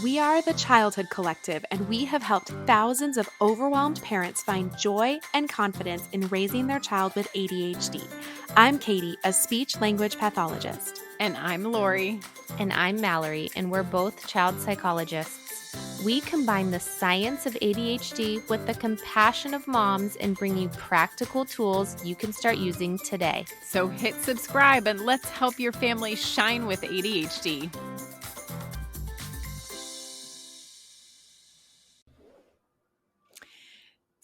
We are the Childhood Collective, and we have helped thousands of overwhelmed parents find joy and confidence in raising their child with ADHD. I'm Katie, a speech language pathologist. And I'm Lori. And I'm Mallory, and we're both child psychologists. We combine the science of ADHD with the compassion of moms and bring you practical tools you can start using today. So hit subscribe and let's help your family shine with ADHD.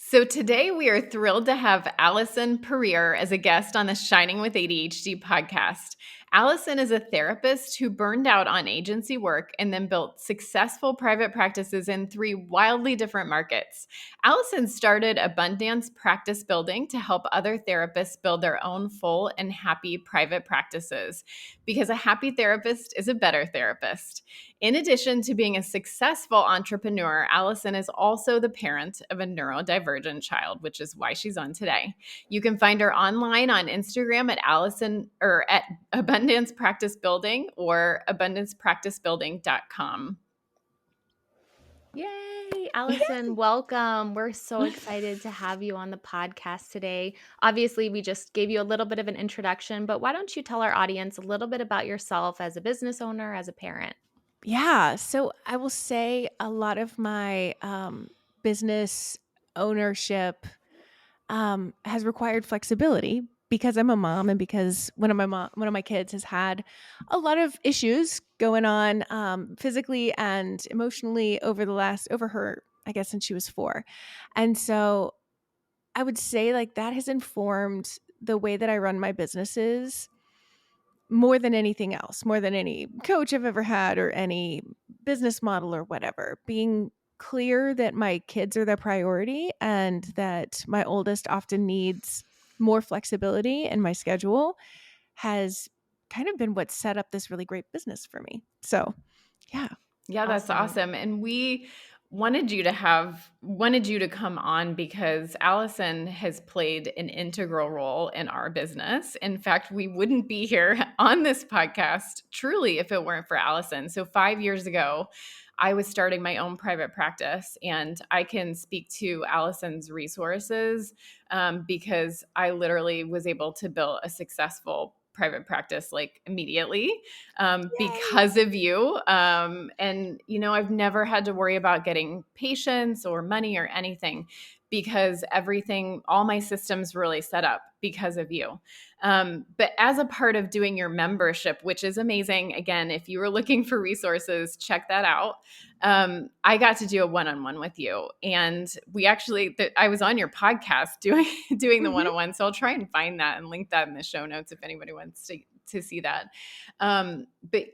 So today we are thrilled to have Allison Puryear as a guest on the Shining with ADHD podcast. Allison is a therapist who burned out on agency work and then built successful private practices in 3 wildly different markets. Allison started Abundance Practice Building to help other therapists build their own full and happy private practices, because a happy therapist is a better therapist. In addition to being a successful entrepreneur, Allison is also the parent of a neurodivergent child, which is why she's on today. You can find her online on Instagram at Abundance Practice Building or abundancepracticebuilding.com. Yay, Allison, welcome. We're so excited to have you on the podcast today. Obviously, we just gave you a little bit of an introduction, but why don't you tell our audience a little bit about yourself as a business owner, as a parent? Yeah, so I will say a lot of my business ownership has required flexibility because I'm a mom and because one of my kids has had a lot of issues going on physically and emotionally over her, I guess, since she was 4. And so I would say like that has informed the way that I run my businesses more than anything else, more than any coach I've ever had or any business model or whatever. Being clear that my kids are the priority and that my oldest often needs more flexibility in my schedule has kind of been what set up this really great business for me. So, yeah. Yeah, that's awesome. And we wanted you to come on because Allison has played an integral role in our business. In fact, we wouldn't be here on this podcast truly if it weren't for Allison. So 5 years ago, I was starting my own private practice, and I can speak to Allison's resources because I literally was able to build a successful private practice like immediately because of you. And, you know, I've never had to worry about getting patients or money or anything because all my systems really set up because of you. But as a part of doing your membership, which is amazing, again, if you were looking for resources, check that out. I got to do a one-on-one with you, and I was on your podcast doing the one-on-one. So I'll try and find that and link that in the show notes if anybody wants to see that. But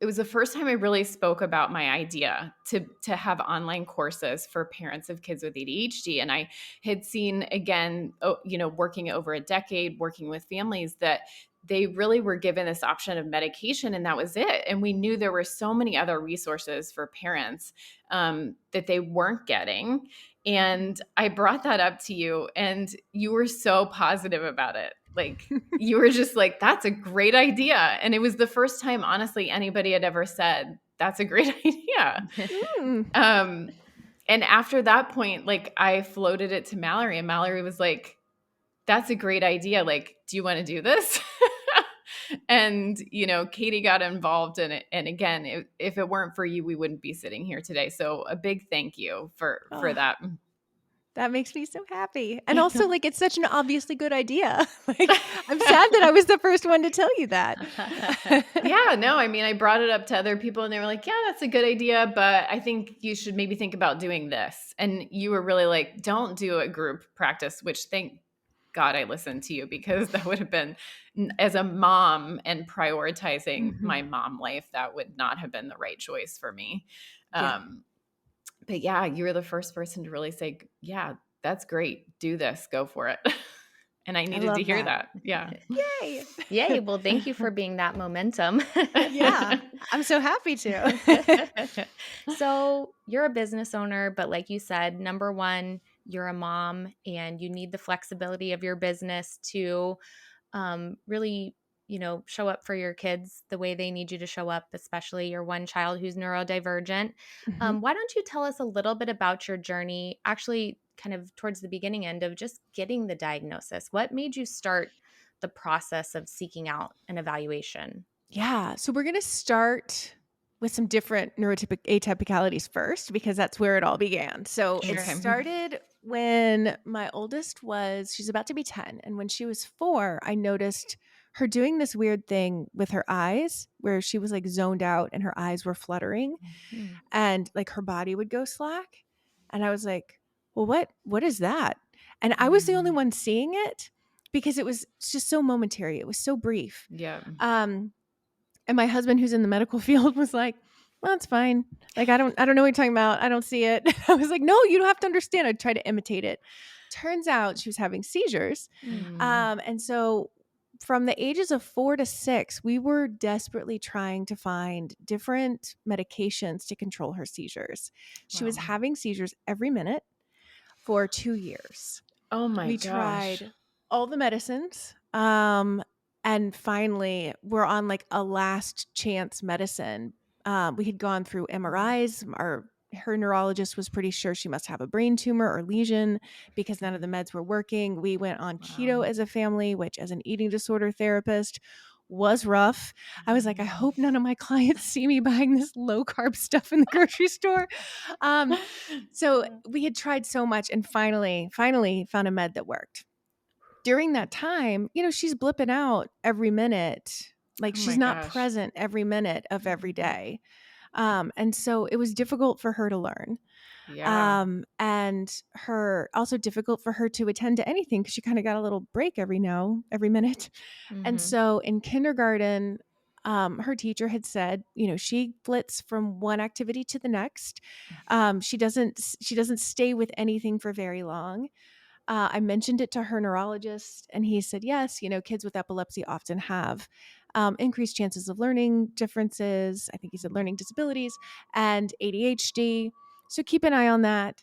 it was the first time I really spoke about my idea to have online courses for parents of kids with ADHD. And I had seen, again, working over a decade, working with families, that they really were given this option of medication and that was it. And we knew there were so many other resources for parents that they weren't getting. And I brought that up to you and you were so positive about it. Like you were just like, that's a great idea. And it was the first time, honestly, anybody had ever said, that's a great idea. And after that point, like I floated it to Mallory and Mallory was like, that's a great idea. Like, do you want to do this? And, Katie got involved in it. And again, if it weren't for you, we wouldn't be sitting here today. So a big thank you for that. That makes me so happy. And also, like, it's such an obviously good idea. Like, I'm sad that I was the first one to tell you that. Yeah, no, I mean, I brought it up to other people and they were like, yeah, that's a good idea, but I think you should maybe think about doing this. And you were really like, don't do a group practice, which thank God I listened to you, because that would have been, as a mom and prioritizing my mom life, that would not have been the right choice for me. Yeah. But yeah, you were the first person to really say, yeah, that's great. Do this, go for it. And I needed to hear that. Yeah. Yay. Yay. Well, thank you for being that momentum. Yeah, I'm so happy to. So you're a business owner, but like you said, number one, you're a mom and you need the flexibility of your business to really show up for your kids the way they need you to show up, especially your one child who's neurodivergent. Mhm. Why don't you tell us a little bit about your journey, actually, kind of towards the beginning end of just getting the diagnosis? What made you start the process of seeking out an evaluation? Yeah. So we're going to start with some different neurotypic atypicalities first, because that's where it all began. So it Sure. Okay. started when my oldest she's about to be 10. And when she was 4, I noticed her doing this weird thing with her eyes where she was like zoned out and her eyes were fluttering Mm. and like her body would go slack. And I was like, well, what is that? And I was the only one seeing it because it was just so momentary. It was so brief. Yeah. And my husband, who's in the medical field, was like, well, it's fine. Like, I don't know what you're talking about. I don't see it. I was like, no, you don't have to understand. I tried to imitate it. Turns out she was having seizures. Mm. And so from the ages of 4 to 6, we were desperately trying to find different medications to control her seizures. She was Wow. having seizures every minute for 2 years. Oh my We gosh. tried all the medicines. And finally, we're on like a last chance medicine. We had gone through MRIs. Her neurologist was pretty sure she must have a brain tumor or lesion because none of the meds were working. We went on keto Wow. as a family, which as an eating disorder therapist was rough. I was like, I hope none of my clients see me buying this low carb stuff in the grocery store. So we had tried so much and finally found a med that worked. During that time, she's blipping out every minute. Like Oh she's my not gosh. present every minute of every day. And so it was difficult for her to learn. Yeah. And also difficult for her to attend to anything because she kind of got a little break every minute. And Mhm. so in kindergarten, her teacher had said, she flits from one activity to the next. She doesn't stay with anything for very long. I mentioned it to her neurologist, and he said, yes, kids with epilepsy often have increased chances of learning differences. I think he said learning disabilities and ADHD. So keep an eye on that.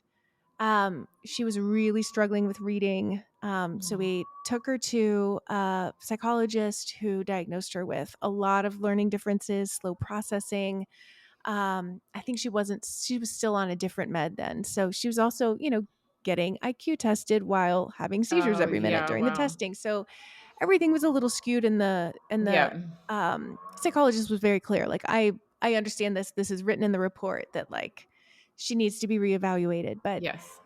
She was really struggling with reading. So we took her to a psychologist who diagnosed her with a lot of learning differences, slow processing. I think she was still on a different med then. So she was also, getting IQ tested while having seizures Oh every minute yeah. during the Wow. testing. So everything was a little skewed and the Yeah. psychologist was very clear. Like, I understand this is written in the report that like she needs to be reevaluated. But Yes.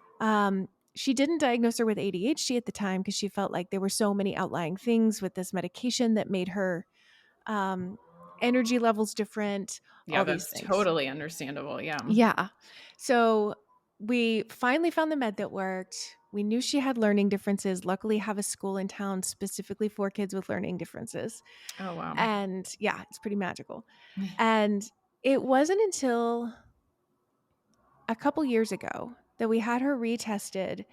she didn't diagnose her with ADHD at the time because she felt like there were so many outlying things with this medication that made her um, energy levels different, Yeah, all these that's things. totally understandable. Yeah. Yeah. So we finally found the med that worked. We knew she had learning differences. Luckily, have a school in town specifically for kids with learning differences. Oh wow. And yeah, it's pretty magical. And it wasn't until a couple years ago that we had her retested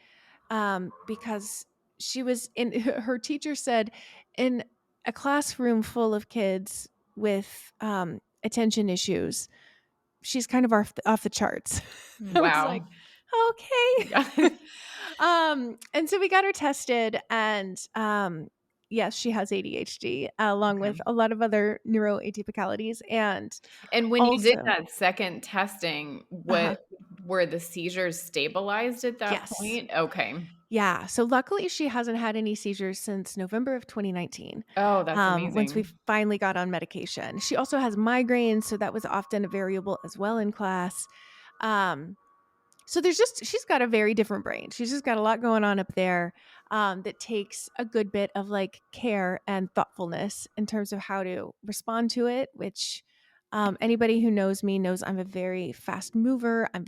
because she was in her teacher said in a classroom full of kids with attention issues, she's kind of off the charts. I was like, Wow. Yeah. okay. And so we got her tested, and yes, she has ADHD along Okay. with a lot of other neuroatypicalities. And And when you did also, that second testing, uh-huh, what were the seizures stabilized at that yes. point? Okay. Yeah. So luckily, she hasn't had any seizures since November of 2019. Oh, that's Once we amazing. finally got on medication, she also has migraines, so that was often a variable as well in class. Um, So she's got a very different brain. She's just got a lot going on up there that takes a good bit of like care and thoughtfulness in terms of how to respond to it, which anybody who knows me knows I'm a very fast mover. I'm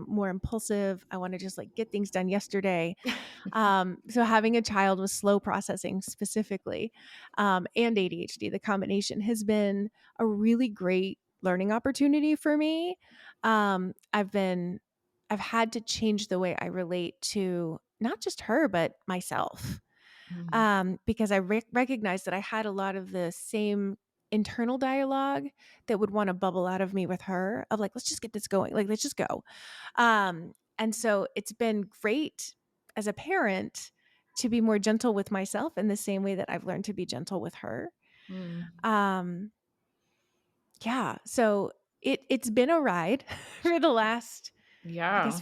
more impulsive. I want to just like get things done yesterday. So having a child with slow processing specifically and ADHD, the combination has been a really great learning opportunity for me. I've had to change the way I relate to not just her, but myself. Mhm. Because I recognized that I had a lot of the same internal dialogue that would want to bubble out of me with her of like, let's just get this going. Like, let's just go. And so it's been great as a parent to be more gentle with myself in the same way that I've learned to be gentle with her. Mm. Um, yeah. So it's been a ride for the last, I Yeah. guess,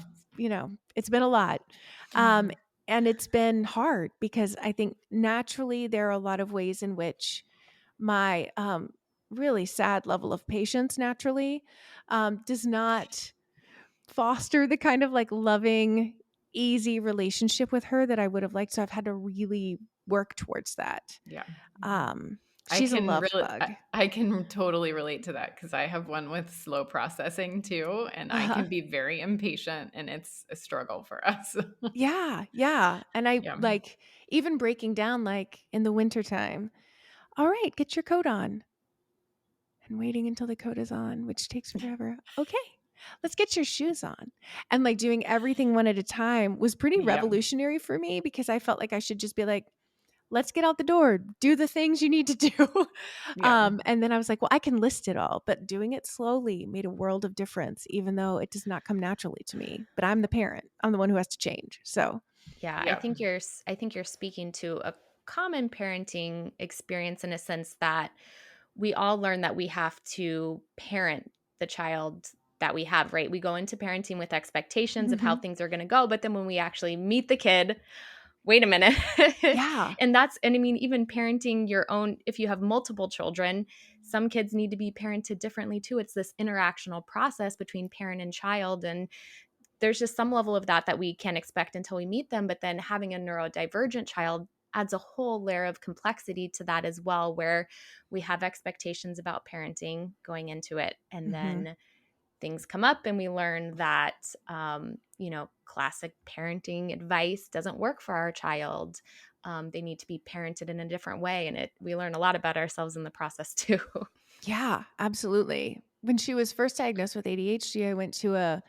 it's been a lot. Um, Mhm. and it's been hard because I think naturally there are a lot of ways in which my really sad level of patience naturally does not foster the kind of like loving, easy relationship with her that I would have liked. So I've had to really work towards that. Yeah. I She's a can love really bug. I can totally relate to that because I have one with slow processing too, and I Uh-huh. can be very impatient, and it's a struggle for us. Yeah, yeah. And I Yeah. like even breaking down like in the wintertime. All right, get your coat on. And waiting until the coat is on, which takes forever. Okay, let's get your shoes on. And like doing everything one at a time was pretty Yep. revolutionary for me because I felt like I should just be like, let's get out the door, do the things you need to do. Yep. And then I was like, well, I can list it all, but doing it slowly made a world of difference, even though it does not come naturally to me. But I'm the parent, I'm the one who has to change. So, Yeah, Yep. I think you're speaking to a common parenting experience in a sense that we all learn that we have to parent the child that we have, right? We go into parenting with expectations of how mhm. things are going to go, but then when we actually meet the kid, wait a minute. Yeah. And I mean, even parenting your own, if you have multiple children, some kids need to be parented differently too. It's this interactional process between parent and child. And there's just some level of that we can't expect until we meet them. But then having a neurodivergent child adds a whole layer of complexity to that as well, where we have expectations about parenting going into it. And hmm then things come up and we learn that, classic parenting advice doesn't work for our child. They need to be parented in a different way. And we learn a lot about ourselves in the process too. Yeah, absolutely. When she was first diagnosed with ADHD, I went to a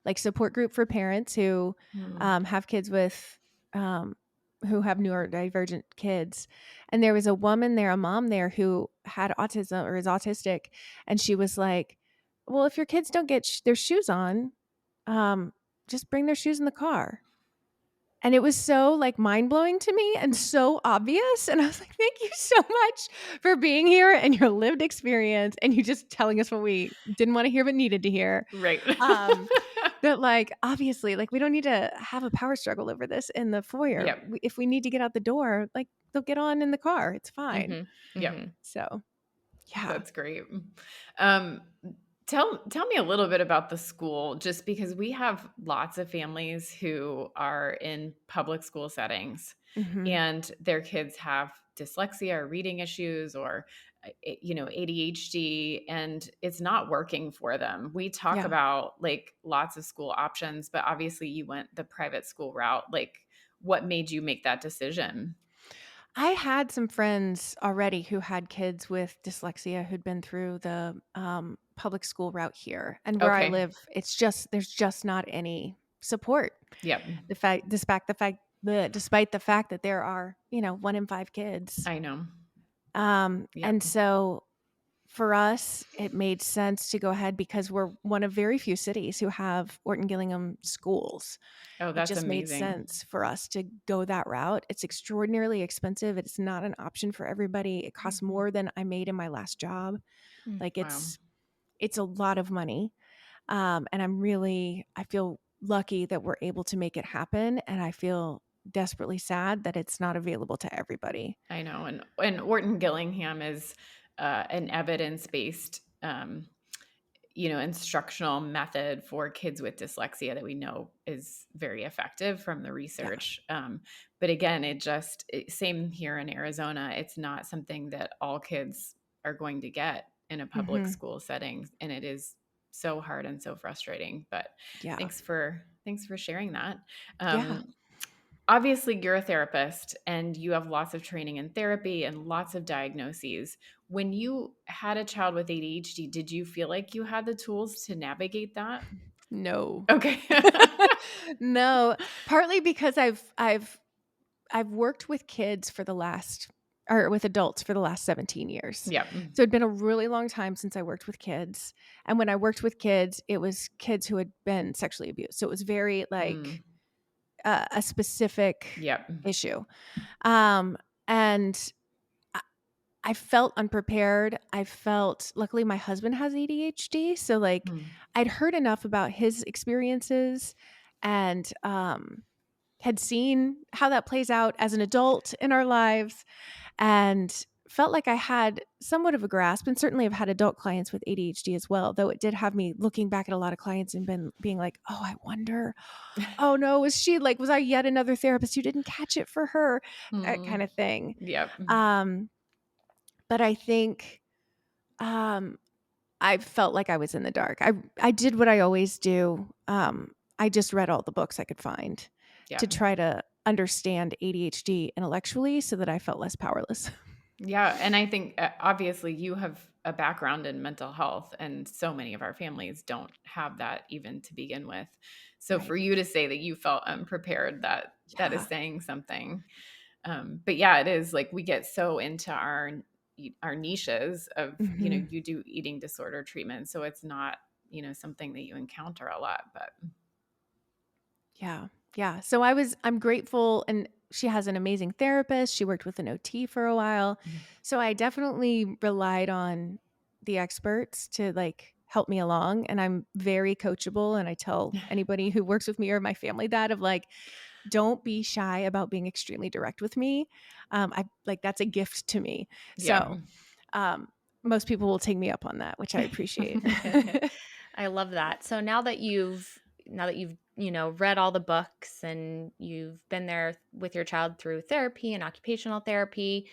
like support group for parents Mm. have kids with um, who have neurodivergent kids, and there was a woman there, a mom there who had autism or is autistic, and she was like, "Well, if your kids don't get their shoes on, um, just bring their shoes in the car." And it was so, like, mind-blowing to me and so obvious, and I was like, "Thank you so much for being here and your lived experience, and you just telling us what we didn't wanna hear but needed to hear." Right. Um, that, like, obviously, like, we don't need to have a power struggle over this in the foyer. Yep. If we need to get out the door, like, they'll get on in the car, it's fine. hmm Yep. hmm So, yeah. That's great. Um, tell me a little bit about the school, just because we have lots of families who are in public school settings, Mhm. and their kids have dyslexia or reading issues or ADHD, and it's not working for them. We talk Yeah. about like lots of school options, but obviously you went the private school route. Like, what made you make that decision? I had some friends already who had kids with dyslexia who'd been through the public school route here, and where I Okay. live, there's just not any support. Yep. Despite the fact that there are 1 in 5 kids, I know. and Yep. so for us, it made sense to go ahead because we're one of very few cities who have Orton Gillingham schools. Oh, It that's just made amazing. sense for us to go that route. It's extraordinarily expensive. It's not an option for everybody. It costs Mhm. more than I made in my last job. Like Wow. it's a lot of money. And I feel lucky that we're able to make it happen. And I feel desperately sad that it's not available to everybody. I know. And Orton Gillingham is an evidence-based instructional method for kids with dyslexia that we know is very effective from the Yeah. research. But again, same here in Arizona. It's not something that all kids are going to get in a public hmm school setting, and it is so hard and so frustrating. But Yeah. thanks for sharing that. Yeah. Obviously, you're a therapist and you have lots of training in therapy and lots of diagnoses. When you had a child with ADHD, did you feel like you had the tools to navigate that? No. Okay. No. Partly because I've worked with kids with adults for the last 17 years. Yeah. So it'd been a really long time since I worked with kids. And when I worked with kids, it was kids who had been sexually abused. So it was very Mm. like a specific Yep. issue. And I, I felt unprepared. Luckily my husband has ADHD. So like Mm. I'd heard enough about his experiences and had seen how that plays out as an adult in our lives, and felt like I had somewhat of a grasp, and certainly I've had adult clients with ADHD as well, though it did have me looking back at a lot of clients and being like, oh, I wonder, oh no, was I yet another therapist who didn't catch it for her? That kind of thing. Yep. But I think I felt like I was in the dark. I did what I always do. I just read all the books I could find Yeah. to try to understand ADHD intellectually so that I felt less powerless. Yeah. And I think obviously you have a background in mental health, and so many of our families don't have that even to begin with. So Right. for you to say that you felt unprepared, that Yeah. is saying something. But yeah, it is like we get so into our niches of, you know, you do eating disorder treatment. So it's not, you know, something that you encounter a lot, but Yeah. Yeah. So I'm grateful. And she has an amazing therapist. She worked with an OT for a while. So I definitely relied on the experts to like help me along. And I'm very coachable. And I tell anybody who works with me or my family that of like, don't be shy about being extremely direct with me. I like, that's a gift to me. yeah. So most people will take me up on that, which I appreciate. I love that. So now that you've read all the books and you've been there with your child through therapy and occupational therapy,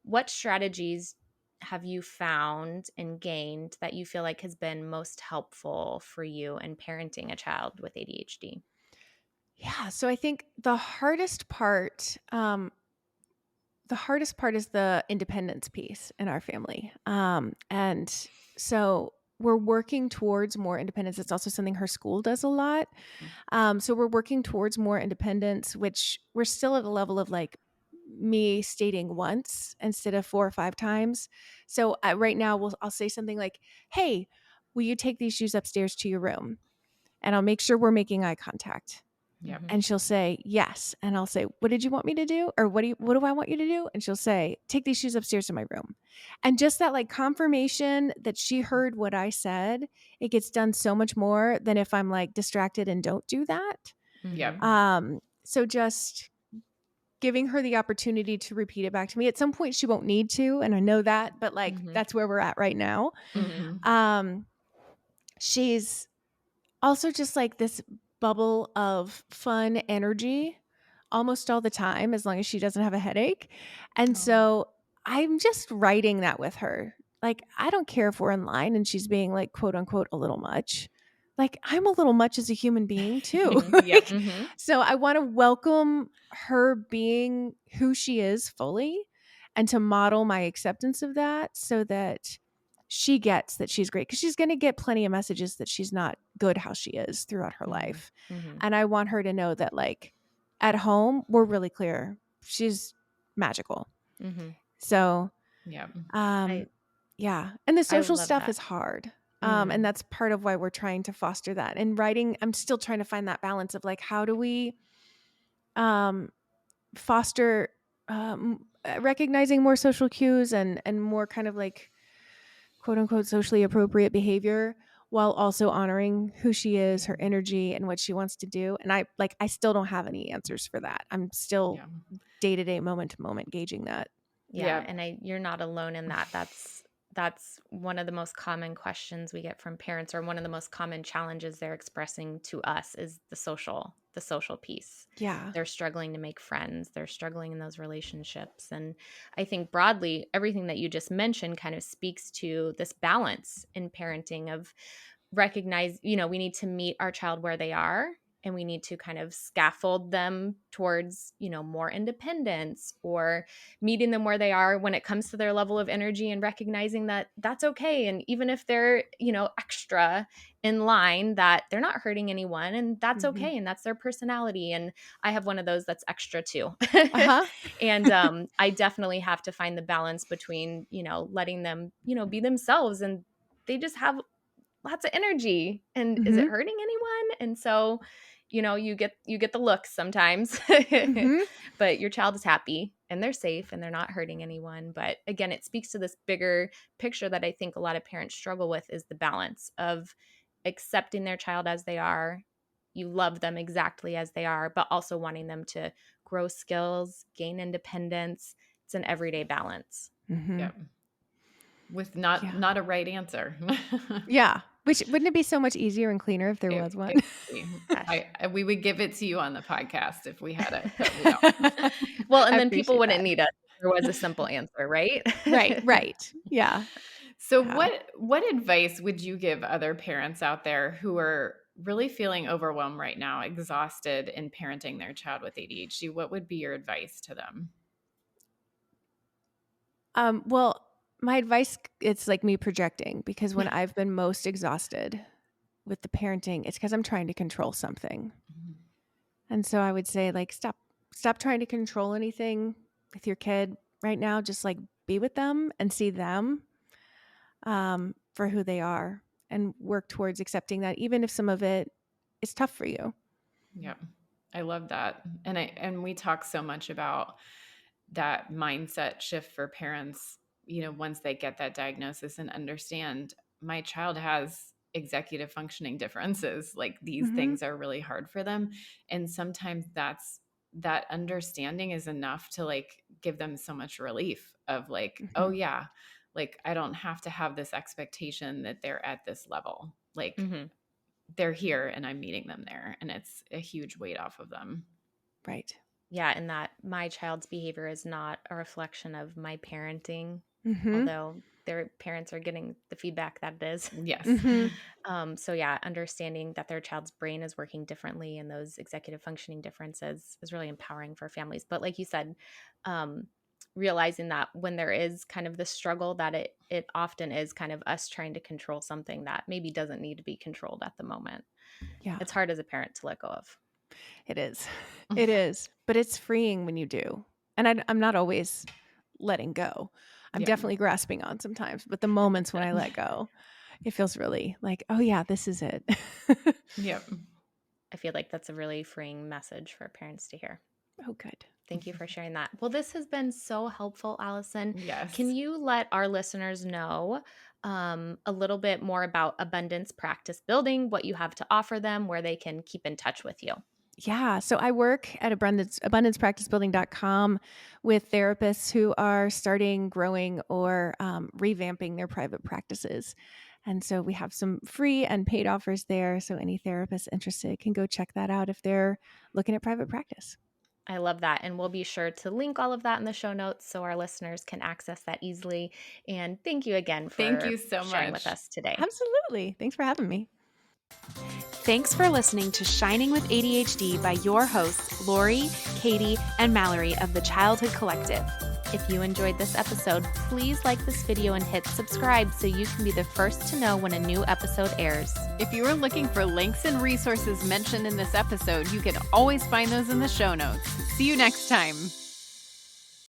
what strategies have you found and gained that you feel like has been most helpful for you in parenting a child with ADHD? Yeah. So I think the hardest part is the independence piece in our family. And so we're working towards more independence. It's also something her school does a lot. So we're working towards more independence, which we're still at a level of like me stating once instead of 4 or 5 times. So right now I'll say something like, hey, will you take these shoes upstairs to your room? And I'll make sure we're making eye contact. Yep. And she'll say, yes. And I'll say, what did you want me to do? Or what do I want you to do? And she'll say, take these shoes upstairs to my room. And just that like confirmation that she heard what I said, it gets done so much more than if I'm like distracted and don't do that. Yep. So just giving her the opportunity to repeat it back to me. At some point she won't need to, and I know that, but like that's where we're at right now. She's also just like this bubble of fun energy almost all the time, as long as she doesn't have a headache. And so I'm just writing that with her. Like, I don't care if we're in line and she's being like, quote unquote, a little much. Like, I'm a little much as a human being too. Yep. So I want to welcome her being who she is fully and to model my acceptance of that so that she gets that she's great, because she's going to get plenty of messages that she's not good how she is throughout her life. And I want her to know that like at home, we're really clear. She's magical. So, Yep. yeah. And the social love stuff that. is hard. And that's part of why we're trying to foster that. And writing, I'm still trying to find that balance of like, how do we foster recognizing more social cues and more kind of like quote unquote socially appropriate behavior while also honoring who she is, her energy, and what she wants to do. And I still don't have any answers for that. I'm still day to day, moment to moment gauging that. Yeah. And you're not alone in that. That's one of the most common questions we get from parents, or one of the most common challenges they're expressing to us is the social piece. Yeah. They're struggling to make friends. They're struggling in those relationships. And I think broadly, everything that you just mentioned kind of speaks to this balance in parenting of recognize, we need to meet our child where they are, and we need to kind of scaffold them towards, more independence, or meeting them where they are when it comes to their level of energy, and recognizing that that's okay. And even if they're, extra in line, that they're not hurting anyone, and that's okay. And that's their personality. And I have one of those that's extra too. And I definitely have to find the balance between, letting them, be themselves, and they just have lots of energy, and is it hurting anyone? And so, you get the looks sometimes, but your child is happy. and they're safe and they're not hurting anyone. But again, it speaks to this bigger picture that I think a lot of parents struggle with, is the balance of accepting their child as they are. You love them exactly as they are, but also wanting them to grow skills, gain independence. It's an everyday balance. Mm-hmm. Yep. With not a right answer. Yeah. Which wouldn't it be so much easier and cleaner if there was one? We would give it to you on the podcast if we had it, but we don't. Well, and then people wouldn't need us if there was a simple answer, right? Right. Yeah. So what advice would you give other parents out there who are really feeling overwhelmed right now, exhausted in parenting their child with ADHD? What would be your advice to them? Well, my advice, it's like me projecting, because when I've been most exhausted with the parenting, it's because I'm trying to control something. Mm-hmm. And so I would say, like, stop trying to control anything with your kid right now. Just like be with them and see them for who they are, and work towards accepting that, even if some of it is tough for you. Yeah, I love that. And we talk so much about that mindset shift for parents, once they get that diagnosis and understand my child has executive functioning differences, like these things are really hard for them. And sometimes that understanding is enough to like give them so much relief of like, oh yeah, like I don't have to have this expectation that they're at this level. Like they're here and I'm meeting them there. And it's a huge weight off of them. Right. Yeah, and that my child's behavior is not a reflection of my parenting, although their parents are getting the feedback that it is. Yes. So yeah, understanding that their child's brain is working differently and those executive functioning differences is really empowering for families. But like you said, realizing that when there is kind of the struggle, that it often is kind of us trying to control something that maybe doesn't need to be controlled at the moment. Yeah. It's hard as a parent to let go of. It is. It is. But it's freeing when you do. And I'm not always letting go. I'm definitely grasping on sometimes. But the moments when I let go, it feels really like, oh, yeah, this is it. Yep. I feel like that's a really freeing message for parents to hear. Oh, good. Thank you for sharing that. Well, this has been so helpful, Allison. Yes. Can you let our listeners know a little bit more about Abundance Practice Building, what you have to offer them, where they can keep in touch with you? Yeah. So I work at abundancepracticebuilding.com with therapists who are starting, growing, or revamping their private practices. And so we have some free and paid offers there. So any therapist interested can go check that out if they're looking at private practice. I love that. And we'll be sure to link all of that in the show notes so our listeners can access that easily. And thank you again for sharing with us today. Absolutely. Thanks for having me. Thanks for listening to Shining with ADHD by your hosts, Lori, Katie, and Mallory of the Childhood Collective. If you enjoyed this episode, please like this video and hit subscribe so you can be the first to know when a new episode airs. If you are looking for links and resources mentioned in this episode, you can always find those in the show notes. See you next time.